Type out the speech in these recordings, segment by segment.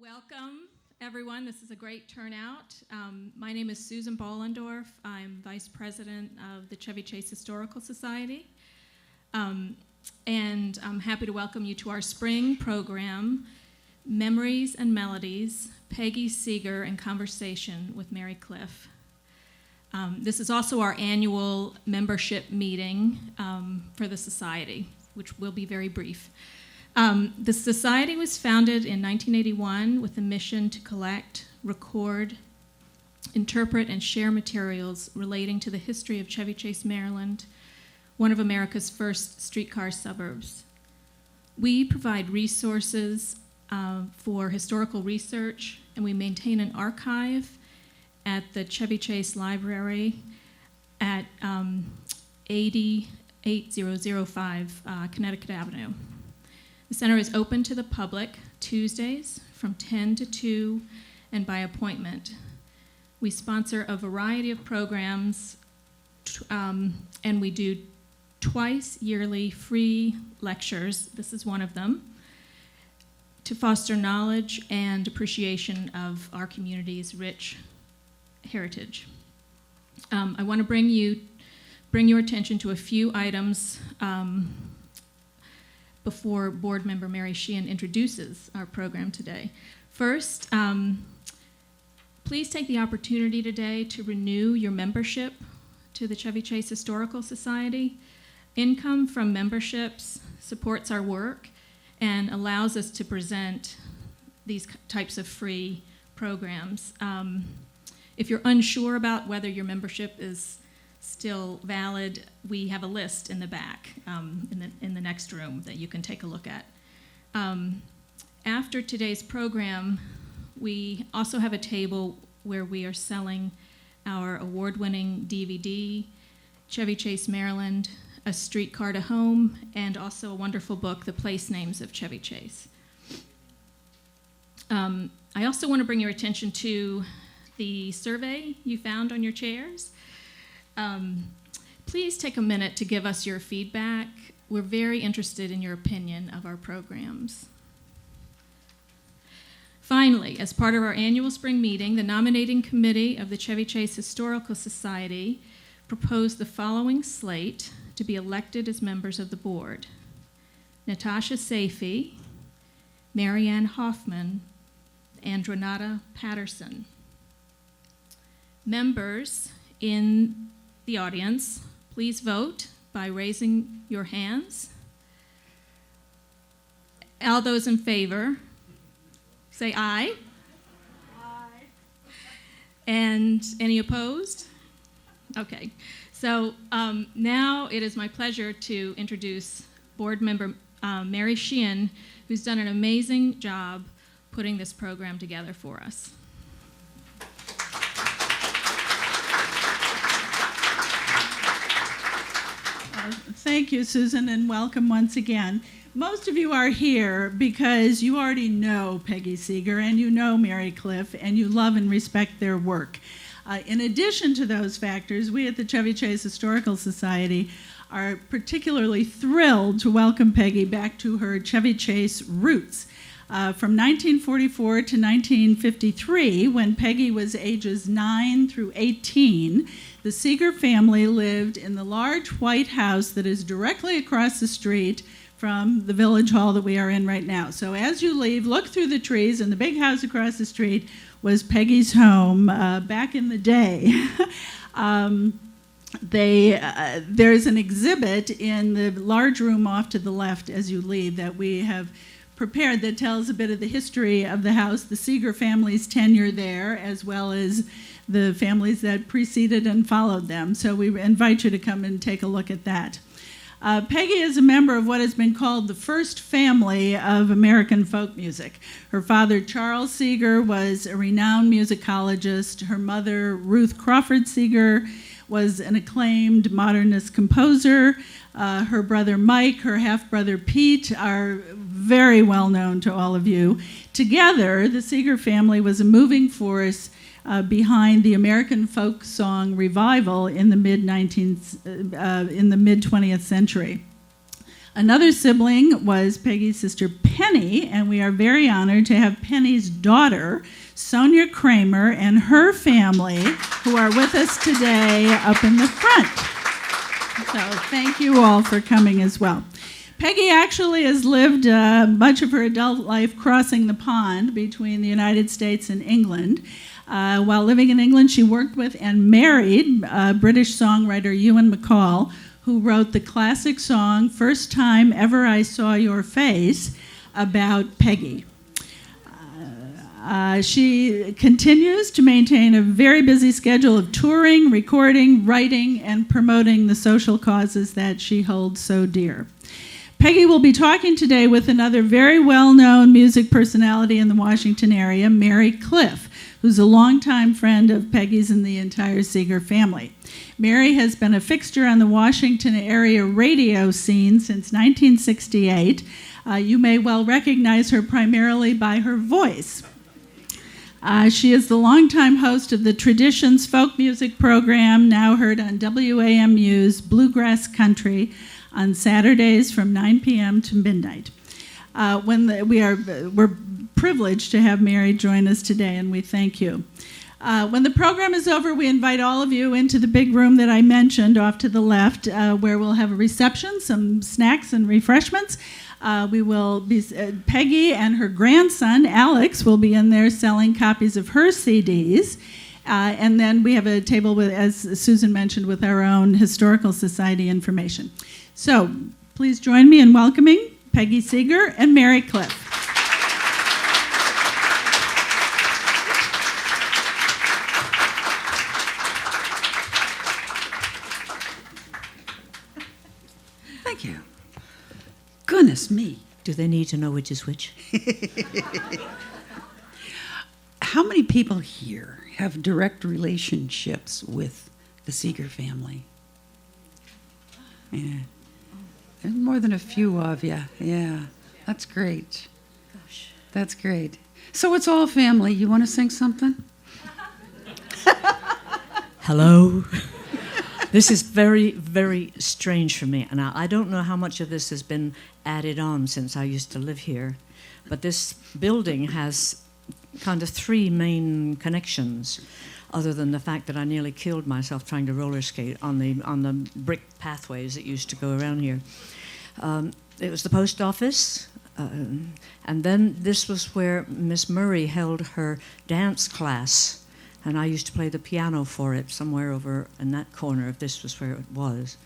Welcome, everyone. This is a great turnout. My name is Susan Bollendorf. I'm Vice President of the Chevy Chase Historical Society. And I'm happy to welcome you to our spring program, Memories and Melodies, Peggy Seeger and Conversation with Mary Cliff. This is also our annual membership meeting for the Society, which will be very brief. The Society was founded in 1981 with a mission to collect, record, interpret, and share materials relating to the history of Chevy Chase, Maryland, one of America's first streetcar suburbs. We provide resources for historical research, and we maintain an archive at the Chevy Chase Library at 8005 Connecticut Avenue. The center is open to the public Tuesdays from 10 to 2 and by appointment. We sponsor a variety of programs, and we do twice yearly free lectures. This is one of them, to foster knowledge and appreciation of our community's rich heritage. I want to bring your attention to a few items before board member Mary Sheehan introduces our program today. First, please take the opportunity today to renew your membership to the Chevy Chase Historical Society. Income from memberships supports our work and allows us to present these types of free programs. If you're unsure about whether your membership is still valid, we have a list in the back in the next room that you can take a look at. After today's program, we also have a table where we are selling our award-winning DVD, Chevy Chase, Maryland, A Streetcar to Home, and also a wonderful book, The Place Names of Chevy Chase. I also want to bring your attention to the survey you found on your chairs. Please take a minute to give us your feedback. We're very interested in your opinion of our programs. Finally, as part of our annual spring meeting, the nominating committee of the Chevy Chase Historical Society proposed the following slate to be elected as members of the board: Natasha Safey, Marianne Hoffman, and Renata Patterson. Members in the audience, please vote by raising your hands. All those in favor, say aye. Aye. And any opposed? Okay. So now it is my pleasure to introduce board member Mary Sheehan, who's done an amazing job putting this program together for us. Thank you, Susan, and welcome once again. Most of you are here because you already know Peggy Seeger and you know Mary Cliff and you love and respect their work. In addition to those factors, we at the Chevy Chase Historical Society are particularly thrilled to welcome Peggy back to her Chevy Chase roots. From 1944 to 1953, when Peggy was ages 9 through 18, the Seeger family lived in the large white house that is directly across the street from the village hall that we are in right now. So as you leave, look through the trees, and the big house across the street was Peggy's home back in the day. There's an exhibit in the large room off to the left as you leave that we have prepared that tells a bit of the history of the house, the Seeger family's tenure there, as well as the families that preceded and followed them. So we invite you to come and take a look at that. Peggy is a member of what has been called the first family of American folk music. Her father, Charles Seeger, was a renowned musicologist. Her mother, Ruth Crawford Seeger, was an acclaimed modernist composer. Her brother Mike, her half-brother Pete are very well known to all of you. Together, the Seeger family was a moving force behind the American folk song revival in the mid-20th century. Another sibling was Peggy's sister Penny, and we are very honored to have Penny's daughter, Sonia Kramer, and her family, who are with us today up in the front. So thank you all for coming as well. Peggy actually has lived much of her adult life crossing the pond between the United States and England. While living in England, she worked with and married British songwriter Ewan McColl, who wrote the classic song, First Time Ever I Saw Your Face, about Peggy. She continues to maintain a very busy schedule of touring, recording, writing, and promoting the social causes that she holds so dear. Peggy will be talking today with another very well-known music personality in the Washington area, Mary Cliff, who's a longtime friend of Peggy's and the entire Seeger family. Mary has been a fixture on the Washington area radio scene since 1968. You may well recognize her primarily by her voice. She is the longtime host of the Traditions folk music program, now heard on WAMU's Bluegrass Country on Saturdays from 9 p.m. to midnight. We're privileged to have Mary join us today, and we thank you. When the program is over, we invite all of you into the big room that I mentioned off to the left, where we'll have a reception, some snacks and refreshments. Peggy and her grandson, Alex, will be in there selling copies of her CDs. And then we have a table, with, as Susan mentioned, with our own Historical Society information. So please join me in welcoming Peggy Seeger and Mary Cliff. Thank you. Goodness me. Do they need to know which is which? How many people here have direct relationships with the Seeger family? Yeah. There's more than a few of you. Yeah. That's great. Gosh. That's great. So it's all family. You want to sing something? Hello. This is very, very strange for me, and I don't know how much of this has been added on since I used to live here, but this building has kind of three main connections, other than the fact that I nearly killed myself trying to roller skate on the brick pathways that used to go around here. It was the post office, and then this was where Miss Murray held her dance class. And I used to play the piano for it somewhere over in that corner, if this was where it was.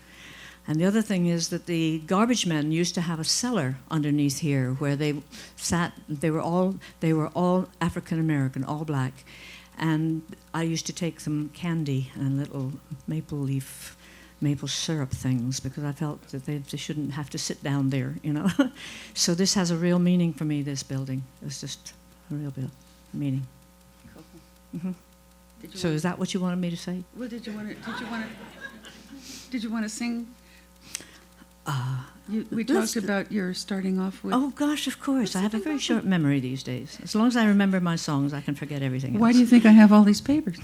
And the other thing is that the garbage men used to have a cellar underneath here where they sat. They were all African American, all black. And I used to take them candy and little maple syrup things because I felt that they shouldn't have to sit down there, you know. So this has a real meaning for me, this building. It's just a real meaning. Cool. Mm-hmm. So is that what you wanted me to say? Well, did you want to sing? We talked about your starting off with. Oh gosh, of course. I have a very short memory these days. As long as I remember my songs, I can forget everything else. Why do you think I have all these papers?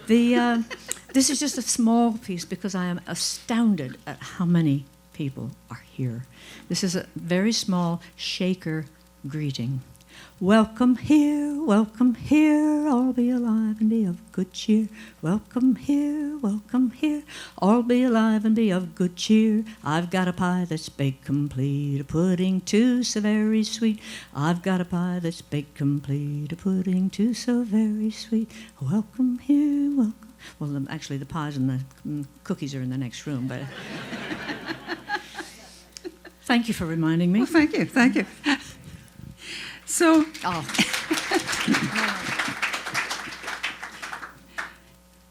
This is just a small piece because I am astounded at how many people are here. This is a very small shaker greeting. Welcome here, all be alive and be of good cheer. Welcome here, all be alive and be of good cheer. I've got a pie that's baked complete, a pudding too so very sweet. I've got a pie that's baked complete, a pudding too so very sweet. Welcome here, welcome. Well, actually the pies and the cookies are in the next room, but... Thank you for reminding me. Well, thank you. So,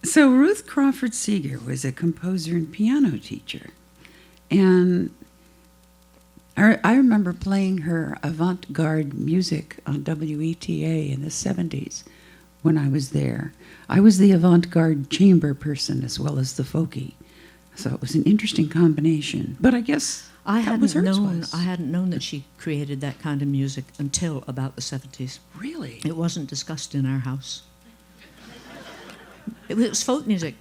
so Ruth Crawford Seeger was a composer and piano teacher, and I remember playing her avant-garde music on WETA in the 70s when I was there. I was the avant-garde chamber person as well as the folky, so it was an interesting combination. But I guess I hadn't known that she created that kind of music until about the 70s. Really? It wasn't discussed in our house. It was folk music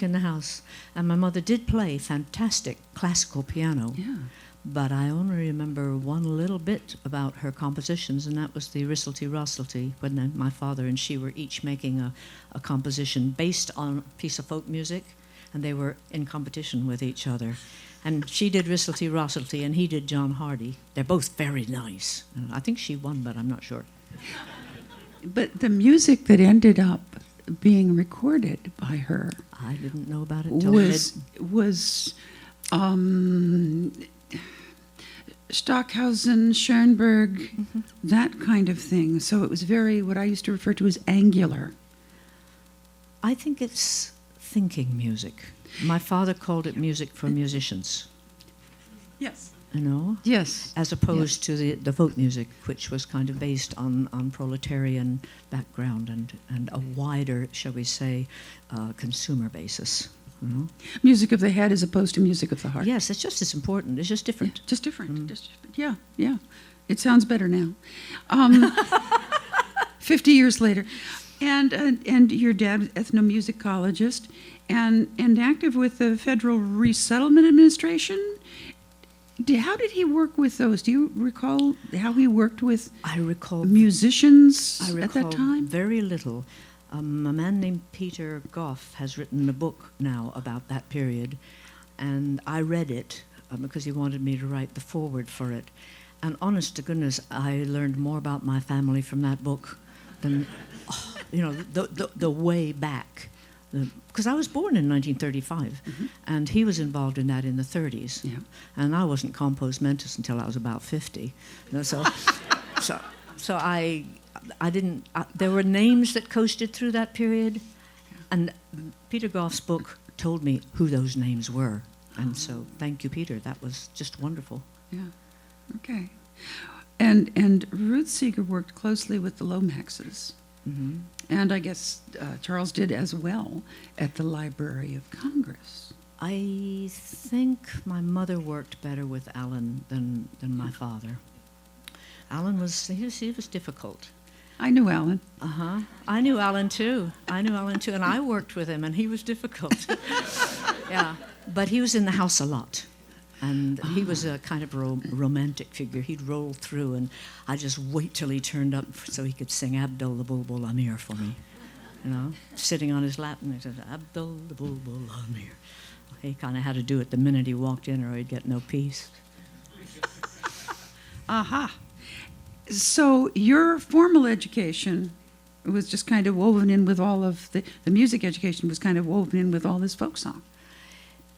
in the house. And my mother did play fantastic classical piano. Yeah. but I only remember one little bit about her compositions, and that was the Ristlety Rostlety, when then my father and she were each making a composition based on a piece of folk music, and they were in competition with each other. And she did Ristlety Rostlety, and he did John Hardy. They're both very nice. I think she won, but I'm not sure. But the music that ended up being recorded by her I didn't know about it till was Stockhausen, Schoenberg, that kind of thing. So it was very, what I used to refer to as angular. I think it's thinking music. My father called it music for musicians, Yes. you know, Yes. as opposed to the folk music, which was kind of based on proletarian background and a wider, shall we say, consumer basis. You know? Music of the head as opposed to music of the heart. Yes, it's just as important. It's just different. Yeah, just different. Just different. Yeah, yeah. It sounds better now. 50 years later. And your dad, ethnomusicologist, and active with the Federal Resettlement Administration. How did he work with those? Do you recall how he worked with I recall musicians I recall at that time? very little. A man named Peter Goff has written a book now about that period, and I read it because he wanted me to write the foreword for it. And honest to goodness, I learned more about my family from that book than, the way back. Because I was born in 1935, and he was involved in that in the 30s. Yeah. And I wasn't compos mentis until I was about 50. So I didn't. There were names that coasted through that period, and Peter Goff's book told me who those names were. And so, thank you, Peter. That was just wonderful. Yeah. Okay. And Ruth Seeger worked closely with the Lomaxes. Mm-hmm. And I guess Charles did as well at the Library of Congress. I think my mother worked better with Alan than my father. Alan was difficult. I knew Alan. I knew Alan too, and I worked with him, and he was difficult. Yeah, but he was in the house a lot, and he was a kind of romantic figure. He'd roll through, and I'd just wait till he turned up so he could sing Abdul the Bulbul Amir for me, sitting on his lap, and he said, Abdul the Bulbul Amir. He kind of had to do it the minute he walked in, or he'd get no peace. Aha. So your formal education was just kind of woven in with all of the music education was kind of woven in with all this folk song.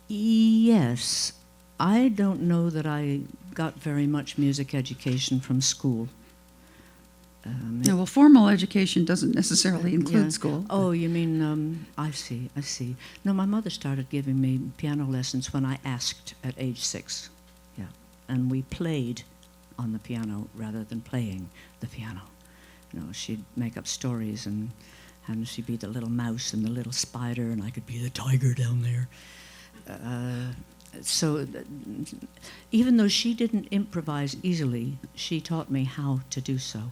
Yes. I don't know that I got very much music education from school. Formal education doesn't necessarily include school. Oh, you mean, I see. No, my mother started giving me piano lessons when I asked at age 6. Yeah. And we played on the piano rather than playing the piano. She'd make up stories, and she'd be the little mouse and the little spider, and I could be the tiger down there. So even though she didn't improvise easily, she taught me how to do so.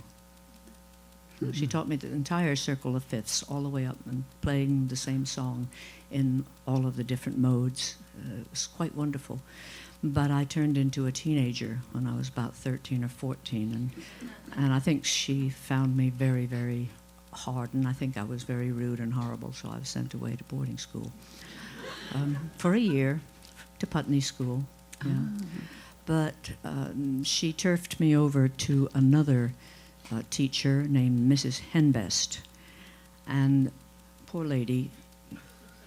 She taught me the entire circle of fifths, all the way up, and playing the same song in all of the different modes. It was quite wonderful. But I turned into a teenager when I was about 13 or 14, and I think she found me very, very hard, and I think I was very rude and horrible, so I was sent away to boarding school for a year, to Putney School. Yeah. But she turfed me over to another teacher named Mrs. Henbest, and poor lady,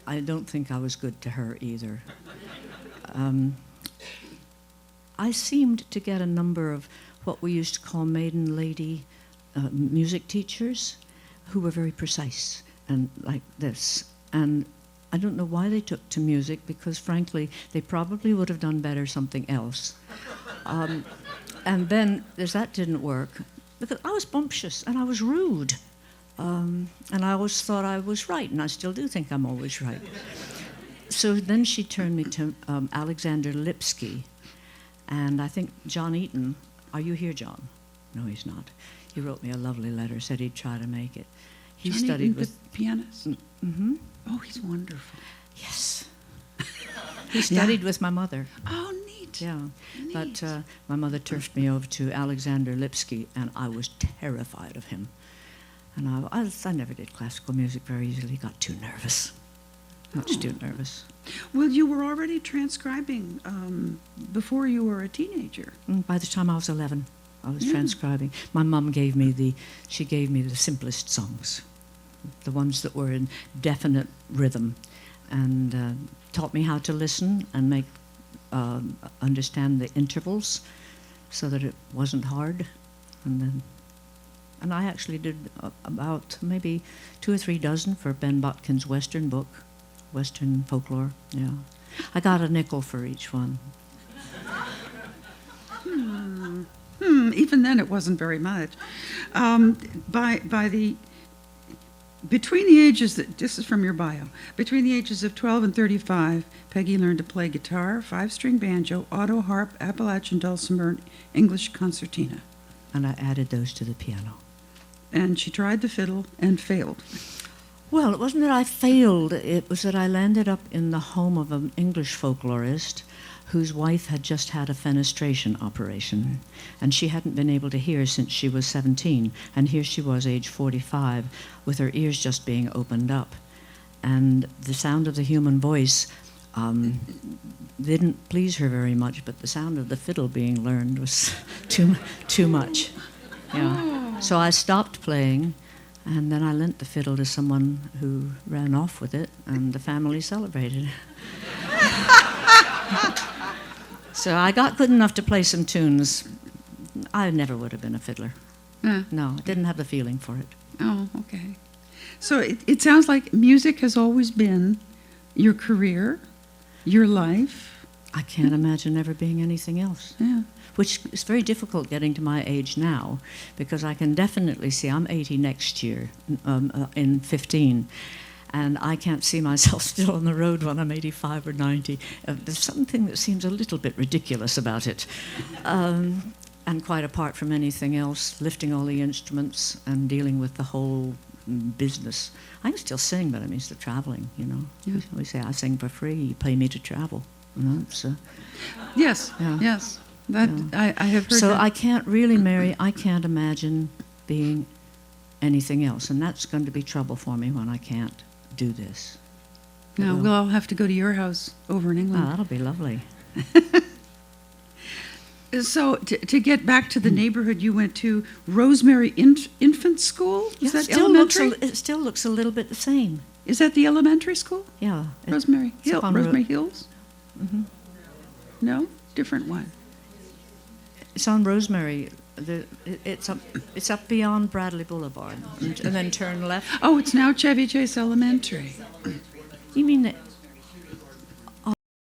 I don't think I was good to her either. I seemed to get a number of what we used to call maiden lady music teachers who were very precise and like this. And I don't know why they took to music, because frankly, they probably would have done better something else. And then, as that didn't work, because I was bumptious and I was rude. And I always thought I was right, and I still do think I'm always right. So then she turned me to Alexander Lipsky. And I think John Eaton, are you here, John? No, he's not. He wrote me a lovely letter, said he'd try to make it. He John studied Eaton, with... the pianist? Mm-hmm. Oh, he's wonderful. Yes. He studied with my mother. Oh, neat. Yeah. But my mother turfed me over to Alexander Lipsky, and I was terrified of him. And I never did classical music very easily. Got too nervous. Much too nervous. Well, you were already transcribing before you were a teenager. By the time I was 11, I was transcribing. My mum gave me the simplest songs, the ones that were in definite rhythm, and taught me how to listen and make understand the intervals, so that it wasn't hard. And I actually did about maybe 2 or 3 dozen for Ben Botkin's Western book, Western folklore. Yeah, I got a nickel for each one. Even then, it wasn't very much. Between the ages this is from your bio. Between the ages of 12 and 35, Peggy learned to play guitar, 5-string banjo, auto harp, Appalachian dulcimer, and English concertina. And I added those to the piano. And she tried the fiddle and failed. Well, it wasn't that I failed. It was that I landed up in the home of an English folklorist whose wife had just had a fenestration operation, and she hadn't been able to hear since she was 17, and here she was, age 45, with her ears just being opened up. And the sound of the human voice didn't please her very much, but the sound of the fiddle being learned was too much. Yeah. So I stopped playing, and then I lent the fiddle to someone who ran off with it, and the family celebrated. So I got good enough to play some tunes. I never would have been a fiddler. No, I didn't have the feeling for it. Oh, okay. So it sounds like music has always been your career, your life. I can't imagine ever being anything else. Yeah. Which is very difficult getting to my age now, because I can definitely see, I'm 80 next year, in 15, and I can't see myself still on the road when I'm 85 or 90. There's something that seems a little bit ridiculous about it. And quite apart from anything else, lifting all the instruments and dealing with the whole business. I can still sing, but I mean, it's the traveling, you know. Yeah. We say, I sing for free, you pay me to travel. You know, so, Yes, yeah. yes. That Yeah. I have heard So that. I can't really, Mary, I can't imagine being anything else. And that's going to be trouble for me when I can't do this. No, will. we'll all have to go to your house over in Oh, England. that'll be lovely. So to get back to the neighborhood, you went to Rosemary Infant School? Is that elementary? It still looks a little bit the same. Is that the elementary school? Yeah. Rosemary it's up on Rosemary Hills? Mhm. No? Different one. It's on Rosemary. It's up beyond Bradley Boulevard, and then turn left. Oh, it's now Chevy Chase Elementary. You mean